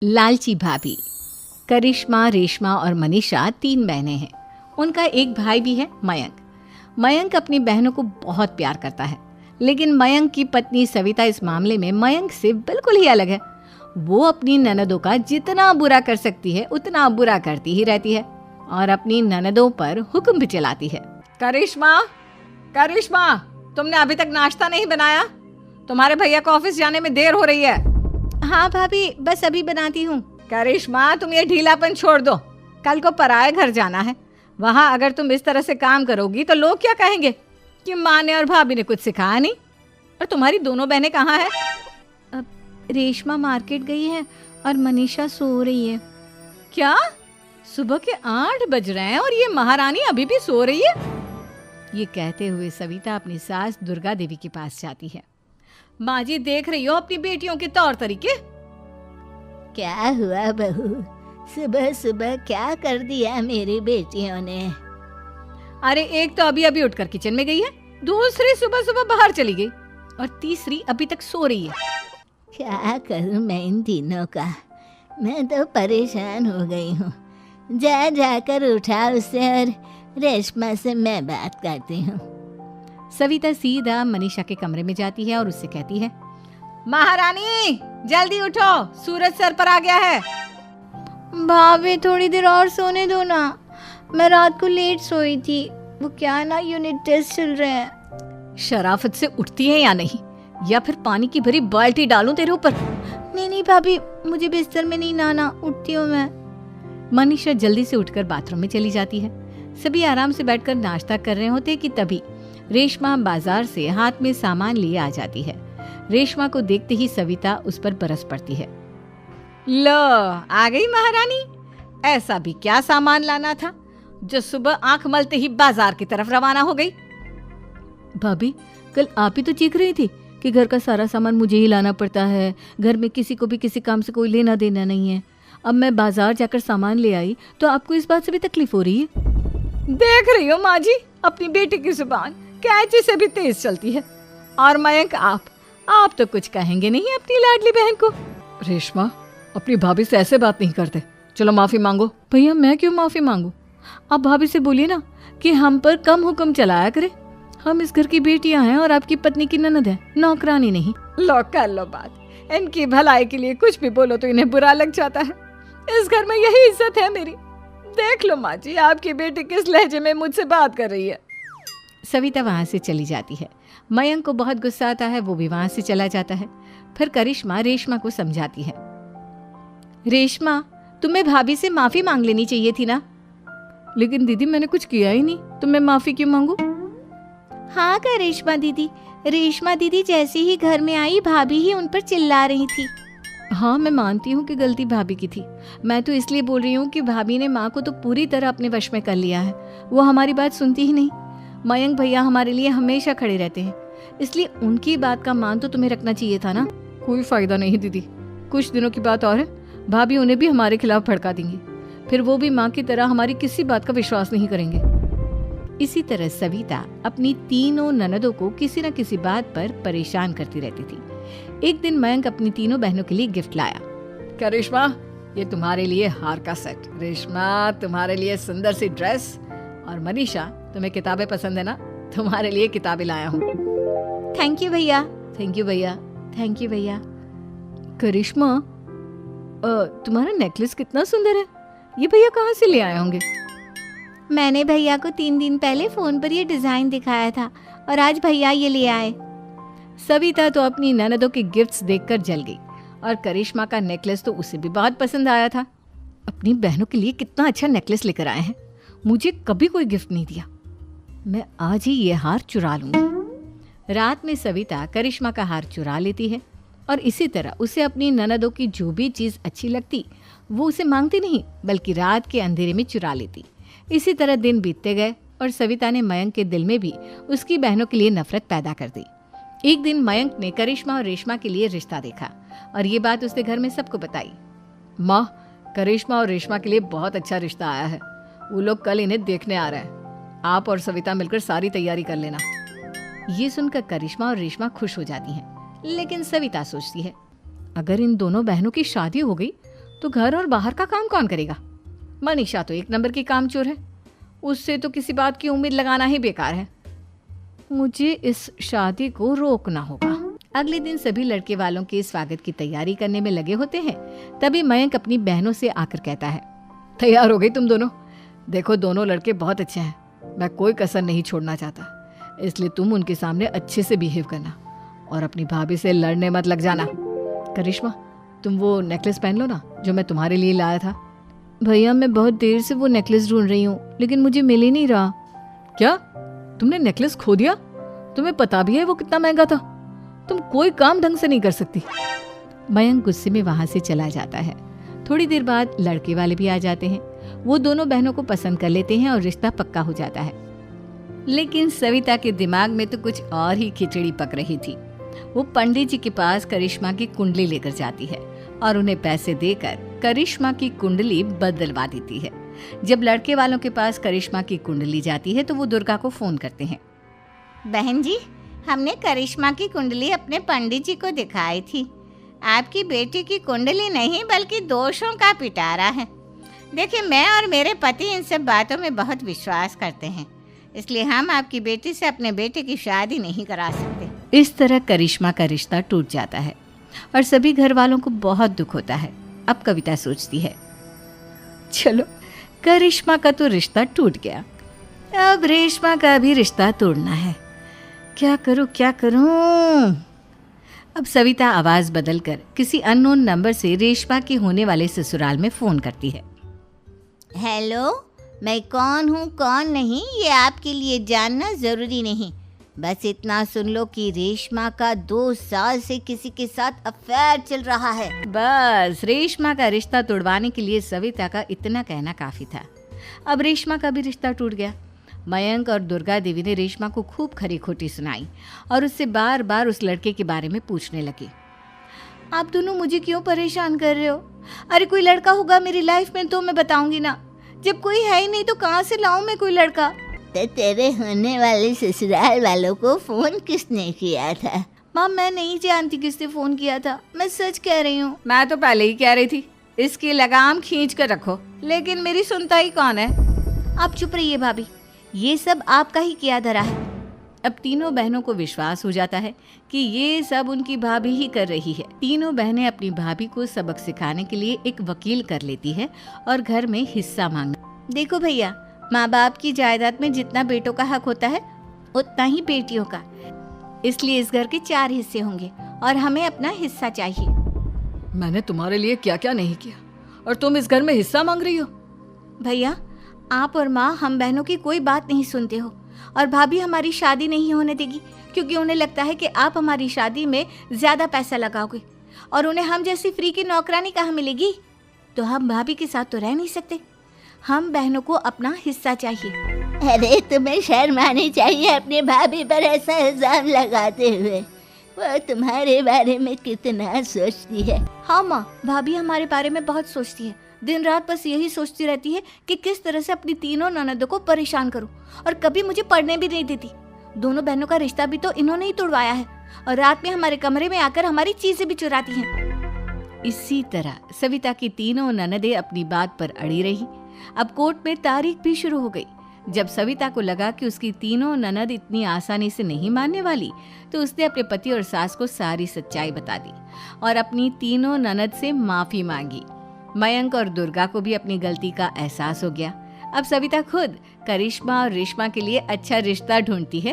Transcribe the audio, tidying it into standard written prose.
लालची भाभी। करिश्मा, रेशमा और मनीषा 3 बहनें हैं। उनका एक भाई भी है, मयंक। मयंक अपनी बहनों को बहुत प्यार करता है, लेकिन मयंक की पत्नी सविता इस मामले में मयंक से बिल्कुल ही अलग है। वो अपनी ननदों का जितना बुरा कर सकती है उतना बुरा करती ही रहती है और अपनी ननदों पर हुक्म भी चलाती है। करिश्मा, करिश्मा, तुमने अभी तक नाश्ता नहीं बनाया? तुम्हारे भैया को ऑफिस जाने में देर हो रही है। हाँ भाभी, बस अभी बनाती हूँ। करिश्मा, तुम ये ढीलापन छोड़ दो। कल को पराए घर जाना है। वहाँ अगर तुम इस तरह से काम करोगी तो लोग क्या कहेंगे कि माँ ने और भाभी ने कुछ सिखाया नहीं। और तुम्हारी दोनों बहनें कहाँ हैं? अब रेशमा मार्केट गई है और मनीषा सो रही है। क्या? सुबह के 8 बज रहे हैं और ये महारानी अभी भी सो रही है? ये कहते हुए सविता अपनी सास दुर्गा देवी के पास जाती है। माँ जी, देख रही हो अपनी बेटियों के तौर तरीके? क्या हुआ बहू, सुबह सुबह क्या कर दिया मेरी बेटियों ने? अरे एक तो अभी अभी उठकर किचन में गई है, दूसरी सुबह सुबह बाहर चली गई और तीसरी अभी तक सो रही है। क्या करूं मैं इन तीनों का? मैं तो परेशान हो गई हूँ। जा जाकर उठा उसे और रेशमा से मैं बात करती हूँ। सविता सीधा मनीषा के कमरे में जाती है और उससे कहती है, महारानी जल्दी उठो, सूरज सर पर आ गया है। भाभी थोड़ी देर और सोने दो ना, मैं रात को लेट सोई थी। वो क्या है ना, यूनिट टेस्ट चल रहे हैं। शराफत से उठती है या नहीं, या फिर पानी की भरी बाल्टी डालूं तेरे ऊपर? नहीं भाभी, मुझे बिस्तर में नहीं नहाना, उठती हूँ मैं। मनीषा जल्दी से उठकर बाथरूम में चली जाती है। सभी आराम से बैठकर नाश्ता कर रहे होते कि तभी रेशमा बाजार से हाथ में सामान लिए आ जाती है। रेशमा को देखते ही सविता उस पर बरस पड़ती है। लो, आ गई महारानी। ऐसा भी क्या सामान लाना था जो सुबह आंख मलते ही बाजार की तरफ रवाना हो गई? भाभी, कल आप ही तो चीख रही थी कि घर का सारा सामान मुझे ही लाना पड़ता है, घर में किसी को भी किसी काम से कोई लेना देना नहीं है। अब मैं बाजार जाकर सामान ले आई तो आपको इस बात से भी तकलीफ हो रही है? देख रही हो माँ जी, अपनी बेटी की जुबान कैंची से भी तेज चलती है। और मयंक, आप तो कुछ कहेंगे नहीं अपनी लाडली बहन को? रेशमा, अपनी भाभी से ऐसे बात नहीं करते। चलो माफी मांगो। भैया, मैं क्यों माफी मांगू? आप भाभी से बोलिए ना कि हम पर कम हुक्म चलाया करे। हम इस घर की बेटियां हैं और आपकी पत्नी की ननद है, नौकरानी नहीं। लो कर लो बात। इनकी भलाई के लिए कुछ भी बोलो तो इन्हें बुरा लग जाता है। इस घर में यही इज्जत है मेरी। देख लो माँ जी, आपकी बेटी किस लहजे में मुझसे बात कर रही है। सविता वहां से चली जाती है। मयंक को बहुत गुस्सा आता है, वो भी वहां से चला जाता है। फिर करिश्मा रेशमा को समझाती है, रेशमा, तुम्हें भाभी से माफी मांग लेनी चाहिए थी ना। लेकिन दीदी, मैंने कुछ किया ही नहीं, तो मैं माफी क्यों मांगू? हाँ करिश्मा दीदी, रेशमा दीदी जैसे ही घर में आई भाभी ही उन पर चिल्ला रही थी। हाँ, मैं मानती हूँ कि गलती भाभी की थी। मैं तो इसलिए बोल रही हूँ कि भाभी ने माँ को तो पूरी तरह अपने वश में कर लिया है। वो हमारी बात सुनती ही नहीं। मयंक भैया हमारे लिए हमेशा खड़े रहते हैं, इसलिए उनकी बात का मान तो तुम्हें रखना चाहिए था ना। कोई फायदा नहीं दीदी, कुछ दिनों की बात और है, भाभी उन्हें भी हमारे खिलाफ भड़का देंगी। फिर वो भी माँ की तरह हमारी किसी बात का विश्वास नहीं करेंगे। इसी तरह सविता अपनी तीनों ननदों को किसी न किसी बात पर परेशान करती रहती थी। एक दिन मयंक अपनी तीनों बहनों के लिए गिफ्ट लाया। करिश्मा, ये तुम्हारे लिए हार का सेट। रेशमा, तुम्हारे लिए सुंदर सी ड्रेस। और मनीषा, तुम्हें किताबें पसंद है ना, तुम्हारे लिए किताबें लाया हूँ। थैंक यू भैया। थैंक यू भैया। थैंक यू भैया। करिश्मा, तुम्हारा नेकलेस कितना सुंदर है, ये भैया कहाँ से ले आए होंगे? मैंने भैया को 3 दिन पहले फोन पर ये डिजाइन दिखाया था और आज भैया ये ले आए। सविता तो अपनी ननदों के गिफ्ट्स देखकर जल गई और करिश्मा का नेकलेस तो उसे भी बहुत पसंद आया था। अपनी बहनों के लिए कितना अच्छा नेकलेस लेकर आए हैं, मुझे कभी कोई गिफ्ट नहीं दिया। मैं आज ही ये हार चुरा लूंगी। रात में सविता करिश्मा का हार चुरा लेती है और इसी तरह उसे अपनी ननदों की जो भी चीज़ अच्छी लगती वो उसे मांगती नहीं, बल्कि रात के अंधेरे में चुरा लेती। इसी तरह दिन बीतते गए और सविता ने मयंक के दिल में भी उसकी बहनों के लिए नफरत पैदा कर दी। एक दिन मयंक ने करिश्मा और रेशमा के लिए रिश्ता देखा और ये बात उसने घर में सबको बताई। माँ, करिश्मा और रेशमा के लिए बहुत अच्छा रिश्ता आया है, वो लोग कल इन्हें देखने आ रहे हैं। आप और सविता मिलकर सारी तैयारी कर लेना। ये सुनकर करिश्मा और रेशमा खुश हो जाती हैं, लेकिन सविता सोचती है, अगर इन दोनों बहनों की शादी हो गई तो घर और बाहर का काम कौन करेगा? मनीषा तो एक नंबर की कामचोर है, उससे तो किसी बात की उम्मीद लगाना ही बेकार है। मुझे इस शादी को रोकना होगा। अगले दिन सभी लड़के वालों के स्वागत की तैयारी करने में लगे होते हैं। तभी मयंक अपनी बहनों से आकर कहता है, तैयार हो गई तुम दोनों? देखो दोनों लड़के बहुत अच्छे हैं, मैं कोई कसर नहीं छोड़ना चाहता, इसलिए तुम उनके सामने अच्छे से बिहेव करना और अपनी भाभी से लड़ने मत लग जाना। करिश्मा, तुम वो नेकलेस पहन लो ना जो मैं तुम्हारे लिए लाया था। भैया मैं बहुत देर से वो नेकलेस ढूंढ रही हूँ, लेकिन मुझे मिल ही नहीं रहा। क्या तुमने नेकलेस खो दिया? तुम्हें पता भी है वो कितना महंगा था? तुम कोई काम ढंग से नहीं कर सकती। मयंक गुस्से में वहां से चला जाता है। थोड़ी देर बाद लड़के वाले भी आ जाते हैं। वो दोनों बहनों को पसंद कर लेते हैं और रिश्ता पक्का हो जाता है। लेकिन सविता के दिमाग में तो कुछ और ही खिचड़ी पक रही थी। वो पंडित जी के पास करिश्मा की कुंडली लेकर जाती है और उन्हें पैसे देकर करिश्मा की कुंडली बदलवा देती है। जब लड़के वालों के पास करिश्मा की कुंडली जाती है तो वो दुर्गा को फोन करते हैं। बहन जी, हमने करिश्मा की कुंडली अपने पंडित जी को दिखाई थी। आपकी बेटी की कुंडली नहीं बल्कि दोषों का पिटारा है। देखिए, मैं और मेरे पति इन सब बातों में बहुत विश्वास करते हैं, इसलिए हम आपकी बेटी से अपने बेटे की शादी नहीं करा सकते। इस तरह करिश्मा का रिश्ता टूट जाता है और सभी घर वालों को बहुत दुख होता है। अब कविता सोचती है, चलो करिश्मा का तो रिश्ता टूट गया, अब रेशमा का भी रिश्ता तोड़ना है। क्या करूं? अब सविता आवाज बदलकर किसी अननोन नंबर से रेशमा के होने वाले ससुराल में फोन करती है। हेलो, मैं कौन हूँ कौन नहीं ये आपके लिए जानना ज़रूरी नहीं, बस इतना सुन लो कि रेशमा का 2 साल से किसी के साथ अफेयर चल रहा है। बस रेशमा का रिश्ता तोड़वाने के लिए सविता का इतना कहना काफी था। अब रेशमा का भी रिश्ता टूट गया। मयंक और दुर्गा देवी ने रेशमा को खूब खरी खोटी सुनाई और उससे बार बार उस लड़के के बारे में पूछने लगे। आप दोनों मुझे क्यों परेशान कर रहे हो? अरे कोई लड़का होगा मेरी लाइफ में तो मैं बताऊंगी ना, जब कोई है ही नहीं तो कहाँ से लाऊं मैं कोई लड़का? तो तेरे होने वाले ससुराल वालों को फोन किसने किया था? माँ, मैं नहीं जानती किसने फोन किया था, मैं सच कह रही हूँ। मैं तो पहले ही कह रही थी इसकी लगाम खींच कर रखो, लेकिन मेरी सुनता ही कौन है। आप चुप रहिए भाभी, ये सब आपका ही किया धरा है। अब तीनों बहनों को विश्वास हो जाता है कि ये सब उनकी भाभी ही कर रही है। तीनों बहनें अपनी भाभी को सबक सिखाने के लिए एक वकील कर लेती है और घर में हिस्सा मांगना। देखो भैया, माँ बाप की जायदाद में जितना बेटों का हक होता है उतना ही बेटियों का, इसलिए इस घर के 4 हिस्से होंगे और हमें अपना हिस्सा चाहिए। मैंने तुम्हारे लिए क्या क्या नहीं किया और तुम इस घर में हिस्सा मांग रही हो? भैया, आप और माँ हम बहनों की कोई बात नहीं सुनते हो और भाभी हमारी शादी नहीं होने देगी क्योंकि उन्हें लगता है कि आप हमारी शादी में ज्यादा पैसा लगाओगे और उन्हें हम जैसी फ्री की नौकरानी कहाँ मिलेगी। तो हम भाभी के साथ तो रह नहीं सकते, हम बहनों को अपना हिस्सा चाहिए। अरे तुम्हें शर्म आनी चाहिए अपनी भाभी पर ऐसा इल्जाम लगाते हुए। वो तुम्हारे बारे में कितना सोचती है। हाँ माँ, भाभी हमारे बारे में बहुत सोचती है, दिन रात बस यही सोचती रहती है कि किस तरह से अपनी तीनों ननदों को परेशान करूं और कभी मुझे पढ़ने भी नहीं देती। दोनों बहनों का रिश्ता भी तो इन्होंने ही तोड़वाया है और रात में हमारे कमरे में आकर हमारी चीजें भी चुराती हैं। इसी तरह सविता की तीनों ननदें अपनी बात पर अड़ी रही। अब कोर्ट में तारीख भी शुरू हो गई। जब सविता को लगा कि उसकी तीनों ननद इतनी आसानी से नहीं मानने वाली, तो उसने अपने पति और सास को सारी सच्चाई बता दी और अपनी तीनों ननद से माफी मांगी। मयंक और दुर्गा को भी अपनी गलती का एहसास हो गया। अब सविता खुद करिश्मा और रेशमा के लिए अच्छा रिश्ता ढूंढती है